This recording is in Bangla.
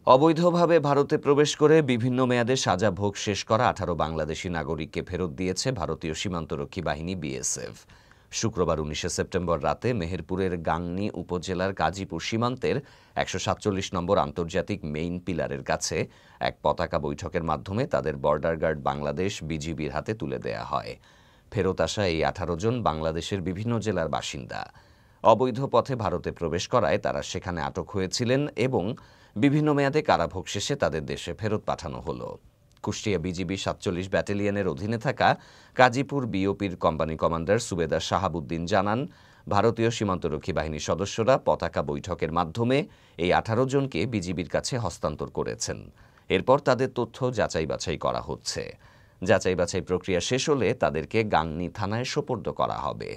অবৈধভাবে ভারতে প্রবেশ করে বিভিন্ন মেয়াদে সাজা ভোগ শেষ করা ১৮ বাংলাদেশি নাগরিককে ফেরত দিয়েছে ভারতীয় সীমান্তরক্ষী বাহিনী বিএসএফ। শুক্রবার ১৯ সেপ্টেম্বর রাতে মেহেরপুরের গাংনী উপজেলার কাজীপুর সীমান্তের ১৪৭ নম্বর আন্তর্জাতিক মেইন পিলারের কাছে এক পতাকা বৈঠকের মাধ্যমে তাদের বর্ডার গার্ড বাংলাদেশ বিজিবির হাতে তুলে দেয়া হয়। ফেরত আসা এই ১৮ জন বাংলাদেশের বিভিন্ন জেলার বাসিন্দা। অবৈধ পথে ভারতে প্রবেশ করায় তারা সেখানে আটক হয়েছিলেন এবং বিভিন্ন মেয়াদে কারাভোগ শেষে তাদের দেশে ফেরত পাঠানো হলো। কুষ্টিয়া বিজিবি ৪৭ ব্যাটালিয়নের অধীনে থাকা কাজীপুর বিওপির কোম্পানি কমান্ডার সুবেদার শাহাবুদ্দিন জানান, ভারতীয় সীমান্তরক্ষী বাহিনীর সদস্যরা পতাকা বৈঠকের মাধ্যমে এই ১৮ জনকে বিজিবির কাছে হস্তান্তর করেছেন। এরপর তাদের তথ্য যাচাই বাছাই করা হচ্ছে। যাচাই বাছাই প্রক্রিয়া শেষ হলে তাদেরকে গাংনী থানায় সোপর্দ করা হবে।